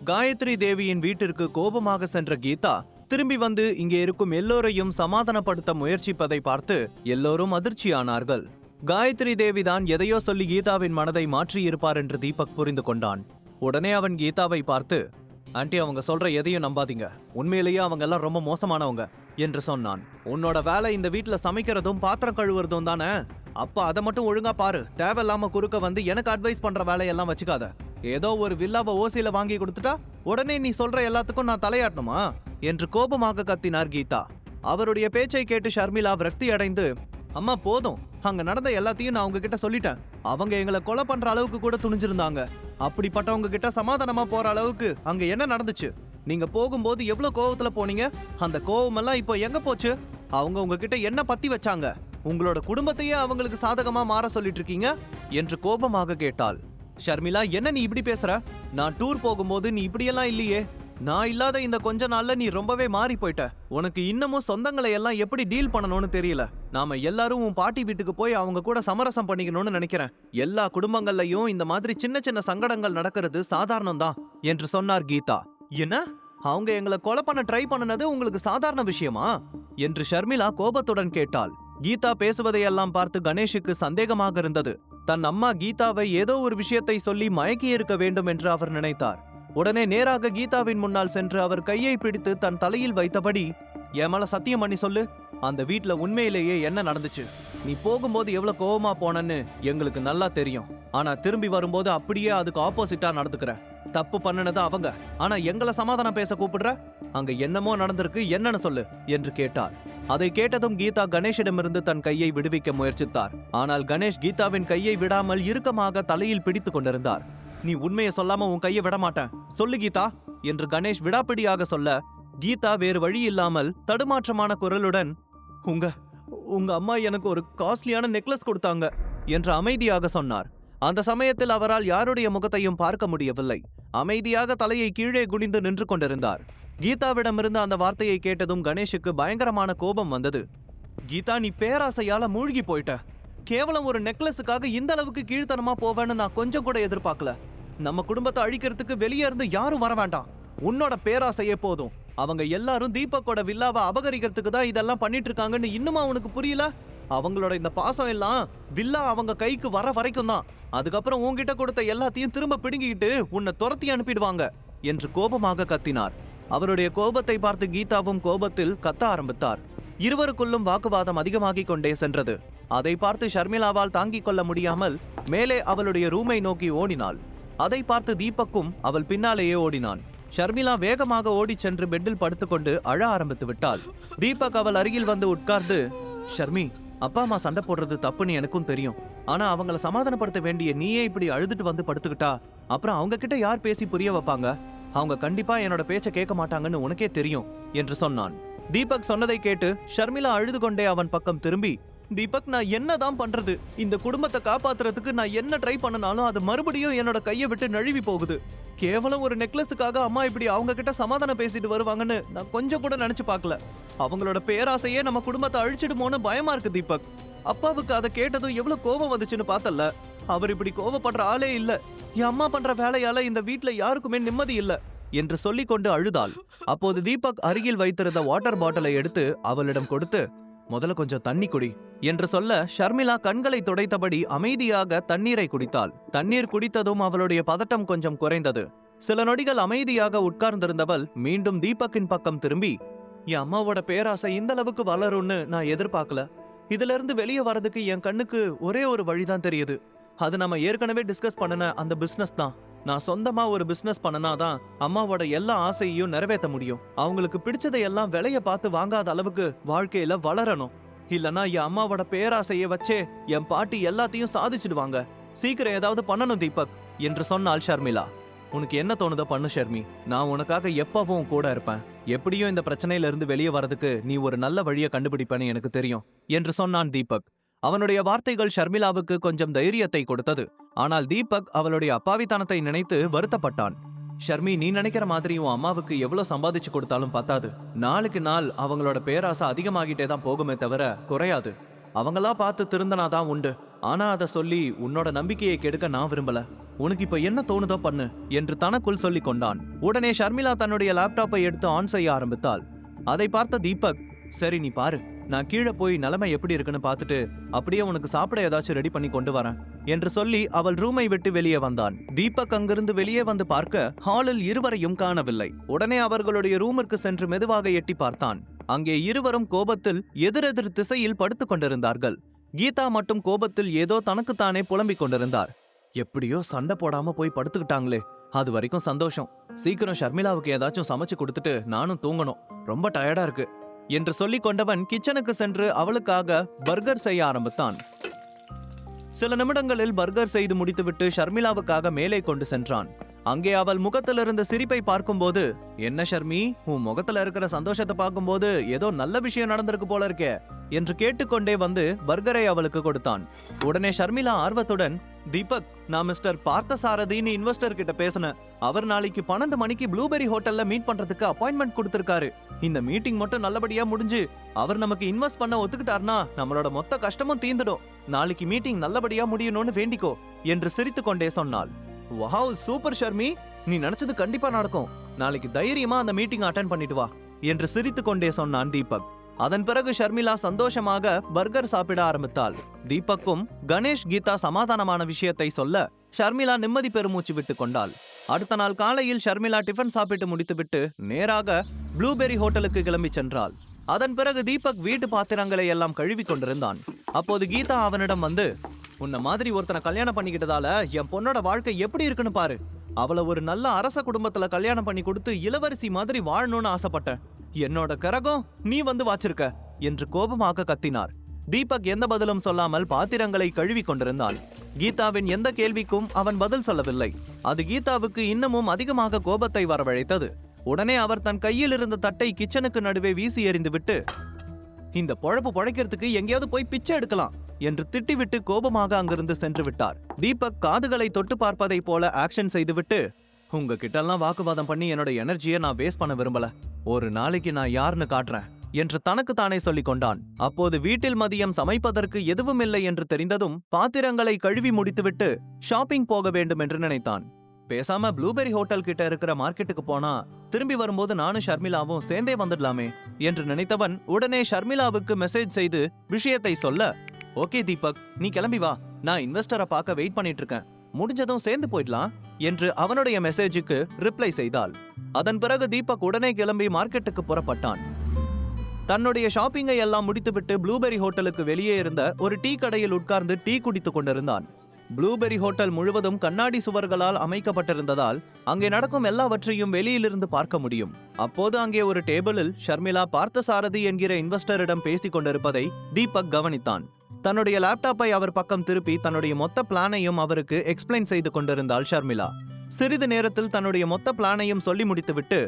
காயத்ரி தேவியின் வீட்டிற்கு கோபமாக சென்ற கீதா திரும்பி வந்து இங்கே இருக்கும் எல்லோரையும் சமாதானப்படுத்த முயற்சிப்பதை பார்த்து எல்லோரும் அதிர்ச்சியானார்கள். காயத்ரி தேவிதான் எதையோ சொல்லி கீதாவின் மனதை மாற்றியிருப்பார் என்று தீபக் புரிந்து கொண்டான். உடனே அவன் கீதாவை பார்த்து, ஆண்டி, அவங்க சொல்ற எதையும் நம்பாதீங்க, உண்மையிலேயே அவங்க எல்லாம் ரொம்ப மோசமானவங்க என்று சொன்னான். உன்னோட வேலை இந்த வீட்டுல சமைக்கிறதும் பாத்திரம் கழுவுறதும் தானே, அப்ப அதை மட்டும் ஒழுங்கா பாரு. தேவையில்லாம குறுக்க வந்து எனக்கு அட்வைஸ் பண்ற வேலையெல்லாம் வச்சுக்காத. ஏதோ ஒரு வில்லாவை ஓசியில வாங்கி கொடுத்துட்டா உடனே நீ சொல்ற எல்லாத்துக்கும் நான் தலையாட்டணுமா என்று கோபமாக கத்தினார் கீதா. அவருடைய பேச்சை கேட்டு ஷர்மிளா விரக்தி அடைந்து, அம்மா போதும், அங்க நடந்த எல்லாத்தையும் நான் உங்ககிட்ட சொல்லிட்டேன். அவங்க எங்களை கொலை பண்ற அளவுக்கு கூட துணிஞ்சிருந்தாங்க. அப்படிப்பட்டவங்க கிட்ட சமாதானமா போற அளவுக்கு அங்க என்ன நடந்துச்சு? நீங்க போகும்போது எவ்வளவு கோவத்துல போனீங்க? அந்த கோவமெல்லாம் இப்போ எங்க போச்சு? அவங்க உங்ககிட்ட என்ன பத்தி வச்சாங்க? உங்களோட குடும்பத்தையே அவங்களுக்கு சாதகமா மாற சொல்லிட்டு இருக்கீங்க என்று கோபமாக கேட்டாள். ஷர்மிளா, என்ன நீ இப்படி பேசுற? நான் டூர் போகும்போது நீ இப்படியெல்லாம் இல்லையே. நான் இல்லாத இந்த கொஞ்ச நாள்ல நீ ரொம்பவே மாறி போயிட்ட. உனக்கு இன்னமும் சொந்தங்களை எல்லாம் எப்படி டீல் பண்ணணும்னு தெரியல. நாம எல்லாரும் உன் பாட்டி வீட்டுக்கு போய் அவங்க கூட சமரசம் பண்ணிக்கணும்னு நினைக்கிறேன். எல்லா குடும்பங்கள்லயும் இந்த மாதிரி சின்ன சின்ன சங்கடங்கள் நடக்கிறது சாதாரணம் தான் என்று சொன்னார் கீதா. என்ன, அவங்க எங்களை கொலை பண்ண ட்ரை பண்ணது உங்களுக்கு சாதாரண விஷயமா என்று ஷர்மிளா கோபத்துடன் கேட்டாள். கீதா பேசுவதையெல்லாம் பார்த்து கணேஷுக்கு சந்தேகமாக இருந்தது. தன் அம்மா கீதாவை ஏதோ ஒரு விஷயத்தை சொல்லி மயக்கி இருக்க வேண்டும் என்று அவர் நினைத்தார். உடனே நேராக கீதாவின் முன்னால் சென்று அவர் கையை பிடித்து தன் தலையில் வைத்தபடி, என் மேல சத்தியம் பண்ணி சொல்லு, அந்த வீட்டுல உண்மையிலேயே என்ன நடந்துச்சு? நீ போகும்போது எவ்வளவு கோவமா போனன்னு எங்களுக்கு நல்லா தெரியும். ஆனா திரும்பி வரும்போது அப்படியே அதுக்கு ஆப்போசிட்டா நடந்துக்கிற. தப்பு பண்ணினது அவங்க, ஆனா எங்களை சமாதானம் பேச கூப்பிடுற. அங்க என்னமோ நடந்திருக்கு, என்னன்னு சொல்லு என்று கேட்டார். அதை கேட்டதும் கீதா கணேஷிடமிருந்து தன் கையை விடுவிக்க முயற்சித்தார். ஆனால் கணேஷ் கீதாவின் கையை விடாமல் இறுக்கமாக தலையில் பிடித்து கொண்டிருந்தார். நீ உண்மையை சொல்லாம உன் கையை விட மாட்டேன், சொல்லு கீதா என்று கணேஷ் விடாப்பிடியாக சொல்ல, கீதா வேறு வழி இல்லாமல் தடுமாற்றமான குரலுடன், உங்க அம்மா எனக்கு ஒரு காஸ்ட்லியான நெக்லஸ் கொடுத்தாங்க என்று அமைதியாக சொன்னார். அந்த சமயத்தில் அவரால் யாருடைய முகத்தையும் பார்க்க முடியவில்லை. அமைதியாக தலையை கீழே குனிந்து நின்று கொண்டிருந்தார். கீதாவிடமிருந்து அந்த வார்த்தையை கேட்டதும் கணேஷுக்கு பயங்கரமான கோபம் வந்தது. கீதா, நீ பேராசையால மூழ்கி போயிட்ட. கேவலம் ஒரு நெக்லஸுக்காக இந்த அளவுக்கு கீழ்த்தனமா போவேன்னு நான் கொஞ்சம் கூட எதிர்பார்க்கல. நம்ம குடும்பத்தை அழிக்கிறதுக்கு வெளியே இருந்து யாரும் வர வேண்டாம். உன்னோட பேராசையே போதும். அவங்க எல்லாரும் தீபக்கோட வில்லாவை அபகரிக்கிறதுக்கு தான் இதெல்லாம் பண்ணிட்டு இருக்காங்கன்னு இன்னுமா அவனுக்கு புரியல? அவங்களோட இந்த பாசம் எல்லாம் வில்லா அவங்க கைக்கு வர வரைக்கும் தான். அதுக்கப்புறம் உன்கிட்ட கொடுத்த எல்லாத்தையும் திரும்ப பிடுங்கிக்கிட்டு உன்னை துரத்தி அனுப்பிடுவாங்க என்று கோபமாக கத்தினார். அவருடைய கோபத்தை பார்த்து கீதாவும் கோபத்தில் கத்த ஆரம்பித்தார். இருவருக்குள்ளும் வாக்குவாதம் அதிகமாகிக் கொண்டே சென்றது. அதை பார்த்து ஷர்மிளாவால் தாங்கிக் கொள்ள முடியாமல் மேலே அவளுடைய ரூமை நோக்கி ஓடினாள். அதை பார்த்து தீபக்கும் அவள் பின்னாலேயே ஓடினான். ஷர்மிளா வேகமாக ஓடி சென்று பெட்டில் படுத்துக்கொண்டு அழ ஆரம்பித்து விட்டாள். தீபக் அவள் அருகில் வந்து உட்கார்ந்து, ஷர்மி, அப்பா அம்மா சண்டை போடுறது தப்புன்னு எனக்கும் தெரியும். ஆனா அவங்கள சமாதானப்படுத்த வேண்டிய நீயே இப்படி அழுதுட்டு வந்து படுத்துக்கிட்டா அப்புறம் அவங்க கிட்ட யார் பேசி புரிய வைப்பாங்க? அவங்க கண்டிப்பா என்னோட பேச்ச கேட்க மாட்டாங்கன்னு உனக்கே தெரியும் என்று சொன்னான். தீபக் சொன்னதை கேட்டு ஷர்மிளா அழுது கொண்டே அவன் பக்கம் திரும்பி, தீபக், நான் என்னதான் பண்றது? இந்த குடும்பத்தை காப்பாத்துறதுக்கு நான் என்ன ட்ரை பண்ணனாலும் அது மறுபடியும் என்னோட கையை விட்டு நழுவி போகுது. கேவலம் ஒரு நெக்லஸுக்காக அம்மா இப்படி அவங்க கிட்ட சமாதானம் பேசிட்டு வருவாங்கன்னு நான் கொஞ்சம் கூட நினைச்சு பார்க்கல. அவங்களோட பேராசையே நம்ம குடும்பத்தை அழிச்சிடுமோன்னு பயமா இருக்கு தீபக். அப்பாவுக்கு அதை கேட்டதும் எவ்வளவு கோபம் வந்துச்சுன்னு பார்த்தல. அவர் இப்படி கோபப்படுற ஆளே இல்ல. என் அம்மா பண்ற வேலையால இந்த வீட்டுல யாருக்குமே நிம்மதி இல்ல என்று சொல்லிக் கொண்டு அழுதாள். அப்போது தீபக் அருகில் வைத்திருந்த வாட்டர் பாட்டிலை எடுத்து அவளிடம் கொடுத்து, முதல்ல கொஞ்சம் தண்ணி குடி என்று சொல்ல ஷர்மிளா கண்களை துடைத்தபடி அமைதியாக தண்ணீரை குடித்தாள். தண்ணீர் குடித்ததும் அவளுடைய பதட்டம் கொஞ்சம் குறைந்தது. சில நொடிகள் அமைதியாக உட்கார்ந்திருந்தவள் மீண்டும் தீபக்கின் பக்கம் திரும்பி, என் அம்மாவோட பேராசை இந்த அளவுக்கு வளரும்னு நான் எதிர்பார்க்கல. இதுல இருந்து வெளியே வரதுக்கு என் கண்ணுக்கு ஒரே ஒரு வழிதான் தெரியுது. அது நம்ம ஏற்கனவே டிஸ்கஸ் பண்ணன அந்த பிசினஸ் தான். நான் சொந்தமா ஒரு பிசினஸ் பண்ணனாதான் அம்மாவோட எல்லா ஆசையையும் நிறைவேற்ற முடியும். அவங்களுக்கு பிடிச்சதை எல்லாம் விலைய பார்த்து வாங்காத அளவுக்கு வாழ்க்கையில வளரணும். இல்லனா என் அம்மாவோட பேராசையை வச்சே என் பாட்டி எல்லாத்தையும் சாதிச்சிடுவாங்க. சீக்கிரம் ஏதாவது பண்ணணும் தீபக் என்று சொன்னாள் ஷர்மிளா. உனக்கு என்ன தோணுதோ பண்ணு ஷர்மி, நான் உனக்காக எப்பவும் கூட இருப்பேன். எப்படியும் இந்த பிரச்சனையில இருந்து வெளியே வரதுக்கு நீ ஒரு நல்ல வழியை கண்டுபிடிப்பேன்னு எனக்கு தெரியும் என்று சொன்னான் தீபக். அவனுடைய வார்த்தைகள் ஷர்மிளாவுக்கு கொஞ்சம் தைரியத்தை கொடுத்தது. ஆனால் தீபக் அவளுடைய அப்பாவித்தனத்தை நினைத்து வருத்தப்பட்டான். ஷர்மி, நீ நினைக்கிற மாதிரி உன் அம்மாவுக்கு எவ்வளவு சம்பாதிச்சு கொடுத்தாலும் பத்தாது. நாளுக்கு நாள் அவங்களோட பேராசை அதிகமாகிட்டே தான் போகுமே தவிர குறையாது. அவங்களா பார்த்து திருந்தனாதான் உண்டு. ஆனா அதை சொல்லி உன்னோட நம்பிக்கையை கெடுக்க நான் விரும்பல. உனக்கு இப்ப என்ன தோணுதோ பண்ணு என்று தனக்குள் சொல்லிக் கொண்டான். உடனே ஷர்மிளா தன்னுடைய லேப்டாப்பை எடுத்து ஆன் செய்ய ஆரம்பித்தாள். அதை பார்த்த தீபக், சரி நீ பாரு, நான் கீழே போய் நிலைமை எப்படி இருக்குன்னு பார்த்துட்டு அப்படியே உனக்கு சாப்பிட ஏதாச்சும் ரெடி பண்ணி கொண்டு வரேன் என்று சொல்லி அவள் ரூமை விட்டு வெளியே வந்தான். தீபக் அங்கிருந்து வெளியே வந்து பார்க்க ஹாலில் இருவரையும் காணவில்லை. உடனே அவர்களுடைய ரூமிற்கு சென்று மெதுவாக எட்டி பார்த்தான். அங்கே இருவரும் கோபத்தில் எதிரெதிர் திசையில் படுத்துக் கொண்டிருந்தார்கள். கீதா மட்டும் கோபத்தில் ஏதோ தனக்குத்தானே புலம்பிக் கொண்டிருந்தார். எப்படியோ சண்டை போடாம போய் படுத்துக்கிட்டாங்களே, அது வரைக்கும் சந்தோஷம். சீக்கிரம் ஷர்மிளாவுக்கு ஏதாச்சும் சமைச்சு கொடுத்துட்டு நானும் தூங்கணும், ரொம்ப டயர்டா இருக்கு என்று சொல்லிக் கொண்டவன் கிச்சனுக்கு சென்று அவளுக்காக பர்கர் செய்ய ஆரம்பித்தான். சில நிமிடங்களில் பர்கர் செய்து முடித்துவிட்டு ஷர்மிளாவுக்காக மேலே கொண்டு சென்றான். அங்கே அவள் முகத்தில் இருந்த சிரிப்பை பார்க்கும்போது, என்ன ஷர்மி, உன் முகத்துல இருக்கிற சந்தோஷத்தை பார்க்கும்போது ஏதோ நல்ல விஷயம் நடந்திருக்கு போல இருக்கே என்று கேட்டுக்கொண்டே வந்து பர்கரை அவளுக்கு கொடுத்தான். உடனே ஷர்மிளா ஆர்வத்துடன், தீபக், நான் மிஸ்டர் பார்த்தசாரதின்னு இன்வெஸ்டர் கிட்ட பேசினேன். அவர் நாளைக்கு 12 மணிக்கு ப்ளூபெரி ஹோட்டல்ல மீட் பண்றதுக்கு அப்பாயின்மெண்ட் கொடுத்திருக்காரு. இந்த மீட்டிங் மட்டும் நல்லபடியா முடிஞ்சு அவர் நமக்கு இன்வெஸ்ட் பண்ண ஒத்துக்கிட்டார்னா நம்மளோட மொத்த கஷ்டமும் தீந்துடும். நாளைக்கு மீட்டிங் நல்லபடியா முடியணும்னு வேண்டிக்கோ என்று சிரித்துக் கொண்டே சொன்னாள். வாவ், சூப்பர் ஷர்மி, நீ நினைச்சது கண்டிப்பா நடக்கும். நாளைக்கு தைரியமா அந்த மீட்டிங் அட்டெண்ட் பண்ணிட்டு வா என்று சிரித்துக் கொண்டே சொன்னான் தீபக். அதன் பிறகு ஷர்மிளா சந்தோஷமாக பர்கர் சாப்பிட ஆரம்பித்தாள். தீபக்கும் கணேஷ் கீதா சமாதானமான விஷயத்தை சொல்ல ஷர்மிளா நிம்மதி பெருமூச்சு விட்டு கொண்டாள். அடுத்த நாள் காலையில் ஷர்மிளா டிஃபன் சாப்பிட்டு முடித்துவிட்டு நேராக ப்ளூபெரி ஹோட்டலுக்கு கிளம்பி சென்றாள். அதன் பிறகு தீபக் வீட்டு பாத்திரங்களை எல்லாம் கழுவி கொண்டிருந்தான். அப்போது கீதா அவனிடம் வந்து, உன்ன மாதிரி ஒருத்தனை கல்யாணம் பண்ணிக்கிட்டதால என் பொண்ணோட வாழ்க்கை எப்படி இருக்குன்னு பாரு. அவளை ஒரு நல்ல அரச குடும்பத்துல கல்யாணம் பண்ணி கொடுத்து இளவரசி மாதிரி வாழணும்னு ஆசைப்பட்டேன். என்னோட கரகம் நீ வந்து வாச்சிருக்க என்று கோபமாக கத்தினார். தீபக் எந்த பதிலும் சொல்லாமல் பாத்திரங்களை கழுவி கொண்டிருந்தான். கீதாவின் எந்த கேள்விக்கும் அவன் பதில் சொல்லவில்லை. அது கீதாவுக்கு இன்னமும் அதிகமாக கோபத்தை வரவழைத்தது. உடனே அவர் தன் கையில் இருந்த தட்டை கிச்சனுக்கு நடுவே வீசி எறிந்துவிட்டு, இந்த பொழப்பு பொழைக்கிறதுக்கு எங்கேயாவது போய் பிச்சை எடுக்கலாம் என்று திட்டிவிட்டு கோபமாக அங்கிருந்து சென்று விட்டார். தீபக் காதுகளை தொட்டு பார்ப்பதை போல ஆக்ஷன் செய்துவிட்டு, உங்ககிட்ட எல்லாம் வாக்குவாதம் பண்ணி என்னோட எனர்ஜியை நான் வேஸ்ட் பண்ண விரும்பல. ஒரு நாளைக்கு நான் யாருன்னு காட்டுறேன் என்று தனக்கு தானே சொல்லிக் கொண்டான். அப்போது வீட்டில் மதியம் சமைப்பதற்கு எதுவும் இல்லை என்று தெரிந்ததும் பாத்திரங்களை கழுவி முடித்துவிட்டு ஷாப்பிங் போக வேண்டும் என்று நினைத்தான். பேசாம ப்ளூபெரி ஹோட்டல் கிட்ட இருக்கிற மார்க்கெட்டுக்கு போனா திரும்பி வரும்போது நானும் ஷர்மிளாவும் சேர்ந்தே வந்துடலாமே என்று நினைத்தவன் உடனே ஷர்மிளாவுக்கு மெசேஜ் செய்து விஷயத்தை சொல்ல, ஓகே தீபக், நீ கிளம்பி வா, நான் இன்வெஸ்டரை பார்க்க வெயிட் பண்ணிட்டு இருக்கேன், முடிஞ்சதும் சேர்ந்து போயிடலாம் என்று அவனுடைய மெசேஜுக்கு ரிப்ளை செய்தாள். அதன் பிறகு தீபக் உடனே கிளம்பி மார்க்கெட்டுக்கு புறப்பட்டான். தன்னுடைய ஷாப்பிங்கை எல்லாம் முடித்துவிட்டு ப்ளூபெரி ஹோட்டலுக்கு வெளியே இருந்த ஒரு டீ கடையில் உட்கார்ந்து டீ குடித்துக் கொண்டிருந்தான். ப்ளூபெரி ஹோட்டல் முழுவதும் கண்ணாடி சுவர்களால் அமைக்கப்பட்டிருந்ததால் அங்கே நடக்கும் எல்லாவற்றையும் வெளியிலிருந்து பார்க்க முடியும். அப்போது அங்கே ஒரு டேபிளில் ஷர்மிளா பார்த்தசாரதி என்கிற இன்வெஸ்டரிடம் பேசிக் கொண்டிருப்பதை தீபக் கவனித்தான். தன்னுடைய லேப்டாப்பை அவர் பக்கம் திருப்பி தன்னுடைய மொத்த பிளானையும் அவருக்கு எக்ஸ்பிளைன் செய்து கொண்டிருந்தாள் ஷர்மிளா. சிறிது நேரத்தில் தன்னுடைய மொத்த பிளானையும் சொல்லி முடித்துவிட்டு,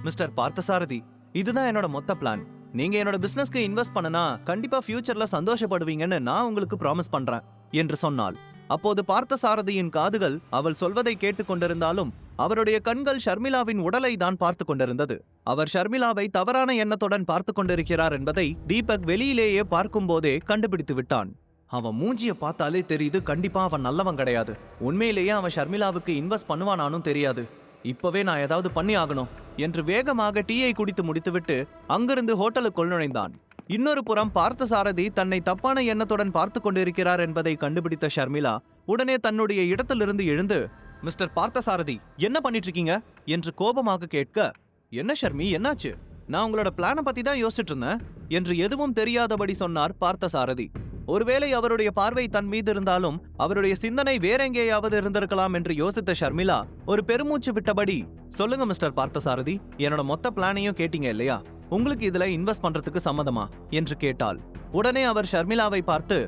மிஸ்டர் பார்த்தசாரதி, இதுதான் என்னோட மொத்த பிளான். நீங்க என்னோட பிசினஸ்க்கு இன்வெஸ்ட் பண்ணனா கண்டிப்பா ஃபியூச்சர்ல சந்தோஷப்படுவீங்கன்னு நான் உங்களுக்கு ப்ராமிஸ் பண்றேன் என்று சொன்னாள். அப்போது பார்த்தசாரதியின் காதுகள் அவள் சொல்வதை கேட்டுக்கொண்டிருந்தாலும் அவருடைய கண்கள் ஷர்மிளாவின் உடலை தான் பார்த்து கொண்டிருந்தது. அவர் ஷர்மிளாவை தவறான எண்ணத்துடன் பார்த்து கொண்டிருக்கிறார் என்பதை தீபக் வெளியிலேயே பார்க்கும் போதே கண்டுபிடித்து விட்டான். அவன் மூஞ்சிய பார்த்தாலே தெரியுது, கண்டிப்பா அவன் நல்லவன் கிடையாது. உண்மையிலேயே அவன் ஷர்மிளாவுக்கு இன்வெஸ்ட் பண்ணுவானானும் தெரியாது. இப்பவே நான் ஏதாவது பண்ணி ஆகணும் என்று வேகமாக டீயை குடித்து முடித்துவிட்டு அங்கிருந்து ஹோட்டலுக்குள் நுழைந்தான். இன்னொரு புறம் பார்த்தசாரதி தன்னை தப்பான எண்ணத்துடன் பார்த்து கொண்டிருக்கிறார் என்பதை கண்டுபிடித்த ஷர்மிளா உடனே தன்னுடைய இடத்திலிருந்து எழுந்து, மிஸ்டர் பார்த்தசாரதி, என்ன பண்ணிட்டு இருக்கீங்க என்று கோபமாக கேட்க, என்ன ஷர்மி, என்னாச்சு? நான் உங்களோட பிளானை பத்தி தான் யோசிச்சுட்டு இருந்தேன் என்று எதுவும் தெரியாதபடி சொன்னார் பார்த்தசாரதி. ஒருவேளை அவருடைய பார்வை தன் மீது இருந்தாலும் அவருடைய சிந்தனை வேறெங்கேயாவது இருந்திருக்கலாம் என்று யோசித்த ஷர்மிளா ஒரு பெருமூச்சு விட்டபடி, சொல்லுங்க மிஸ்டர் பார்த்தசாரதி, என்னோட மொத்த பிளானையும் கேட்டீங்க இல்லையா? உங்களுக்கு இதுல இன்வெஸ்ட் பண்றதுக்கு சம்மதமா என்று கேட்டாள். உடனே அவர் ஷர்மிளாவை பார்த்து,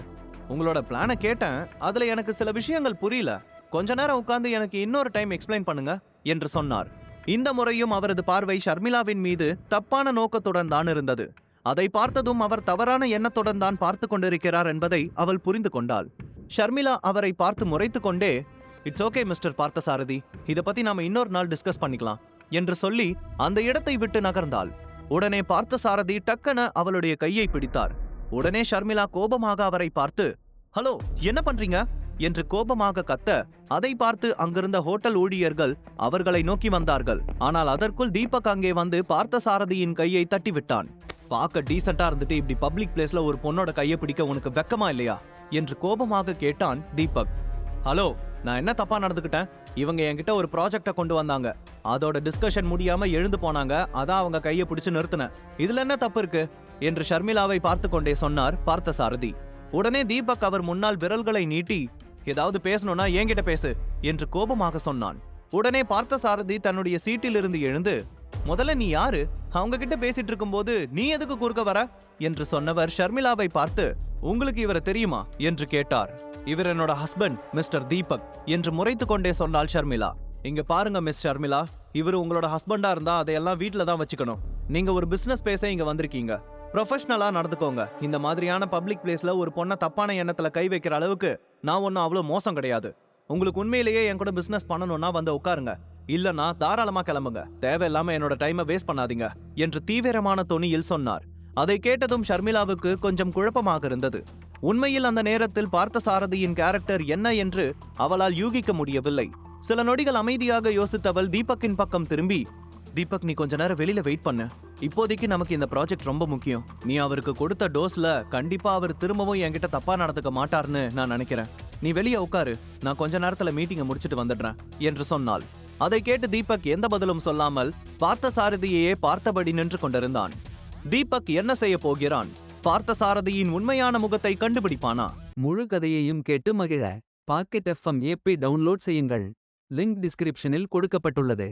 உங்களோட பிளானை கேட்டேன், அதுல எனக்கு சில விஷயங்கள் புரியல, கொஞ்ச நேரம் உட்கார்ந்து எனக்கு இன்னொரு டைம் எக்ஸ்பிளைன் பண்ணுங்க என்று சொன்னார். இந்த முறையும் அவரது பார்வை ஷர்மிளாவின் மீது தப்பான நோக்கத்துடன் தான் இருந்தது. அதை பார்த்ததும் அவர் தவறான எண்ணத்துடன் தான் பார்த்து கொண்டிருக்கிறார் என்பதை அவள் புரிந்து கொண்டாள். ஷர்மிளா அவரை பார்த்து முறைத்து கொண்டே, இட்ஸ் ஓகே மிஸ்டர் பார்த்தசாரதி, இதை பத்தி நாம இன்னொரு நாள் டிஸ்கஸ் பண்ணிக்கலாம் என்று சொல்லி அந்த இடத்தை விட்டு நகர்ந்தாள். உடனே பார்த்தசாரதி டக்கென அவளுடைய கையை பிடித்தார். உடனே ஷர்மிளா கோபமாக அவரை பார்த்து, ஹலோ, என்ன பண்றீங்க என்று கோபமாக கத்த, அதை பார்த்து அங்கிருந்த ஹோட்டல் ஊழியர்கள் அவர்களை நோக்கி வந்தார்கள். ஆனால் அதற்குள் தீபக் அங்கே வந்து பார்த்தசாரதியின் கையை தட்டிவிட்டான். பார்க்க டீசெண்டா இருந்துட்டு இப்படி பப்ளிக் பிளேஸ்ல ஒரு பொண்ணோட கையை பிடிக்க உனக்கு வெக்கமா இல்லையா என்று கோபமாக கேட்டான் தீபக். ஹலோ, நான் என்ன தப்பா நடந்துக்கிட்டேன்? இவங்க என்கிட்ட ஒரு ப்ராஜெக்டை கொண்டு வந்தாங்க. அதோட டிஸ்கஷன் முடியாம எழுந்து போனாங்க. அதான் அவங்க கையை பிடிச்சு நிறுத்தினேன். இதுல என்ன தப்பு இருக்கு என்று ஷர்மிளாவை பார்த்து கொண்டே சொன்னார் பார்த்தசாரதி. உடனே தீபக் அவர் முன்னால் விரல்களை நீட்டி, ஏதாவது பேசணும்னா என்கிட்ட பேசு என்று கோபமாக சொன்னான். உடனே பார்த்தசாரதி தன்னுடைய சீட்டிலிருந்து எழுந்து, முதல்ல நீ யாரு? அவங்க கிட்ட பேசிட்டு இருக்கும்போது நீ எதுக்கு குறுக்க வர என்று சொன்னவர் ஷர்மிளாவை பார்த்து, உங்களுக்கு இவரை தெரியுமா என்று கேட்டார். இவர் என்னோட ஹஸ்பண்ட் மிஸ்டர் தீபக் என்று முறைத்து கொண்டே சொன்னாள் ஷர்மிளா. இங்க பாருங்க மிஸ் ஷர்மிளா, இவர் உங்களோட ஹஸ்பண்டா இருந்தா அதையெல்லாம் வீட்ல தான் வச்சுக்கணும். நீங்க ஒரு பிசினஸ் பேச இங்க வந்திருக்கீங்க. ப்ரொஃபஷனலா நடந்துக்கோங்க. இந்த மாதிரியான பப்ளிக் பிளேஸ்ல ஒரு பொண்ணை தப்பான எண்ணத்துல கை வைக்கிற அளவுக்கு நான் ஒன்னும் அவ்வளவு மோசம் கிடையாது. உங்களுக்கு உண்மையிலேயே என் கூட பிசினஸ் பண்ணணும்னா வந்து உட்காருங்க, இல்லனா தாராளமா கிளம்புங்க. தேவையில்லாம என்னோட டைமை வேஸ்ட் பண்ணாதீங்க என்று தீவிரமான தொனியில் சொன்னார். அதை கேட்டதும் ஷர்மிளாவுக்கு கொஞ்சம் குழப்பமாக இருந்தது. உண்மையில் அந்த நேரத்தில் பார்த்தசாரதியின் கேரக்டர் என்ன என்று அவளால் யூகிக்க முடியவில்லை. சில நொடிகள் அமைதியாக யோசித்தவள் தீபக்கின் பக்கம் திரும்பி, தீபக், நீ கொஞ்ச நேரம் வெளியில வெயிட் பண்ணு. இப்போதைக்கு நமக்கு இந்த ப்ராஜெக்ட் ரொம்ப முக்கியம். நீ அவருக்கு கொடுத்த டோஸ்ல கண்டிப்பா அவர் திரும்பவும் என்கிட்ட தப்பா நடந்துக்க மாட்டார்னு நான் நினைக்கிறேன். நீ வெளியே உட்காரு, நான் கொஞ்ச நேரத்துல மீட்டிங்கை முடிச்சிட்டு வந்துடுறேன் என்று சொன்னாள். அதை கேட்டு தீபக் எந்த பதிலும் சொல்லாமல் பார்த்தசாரதியையே பார்த்தபடி நின்று கொண்டிருந்தான். தீபக் என்ன செய்ய போகிறான்? பார்த்தசாரதியின் உண்மையான முகத்தை கண்டுபிடிப்பானா? முழு கதையையும் கேட்டு மகிழ பாக்கெட் FM ஏப்பை டவுன்லோட் செய்யுங்கள். லிங்க் டிஸ்கிரிப்ஷனில் கொடுக்கப்பட்டுள்ளது.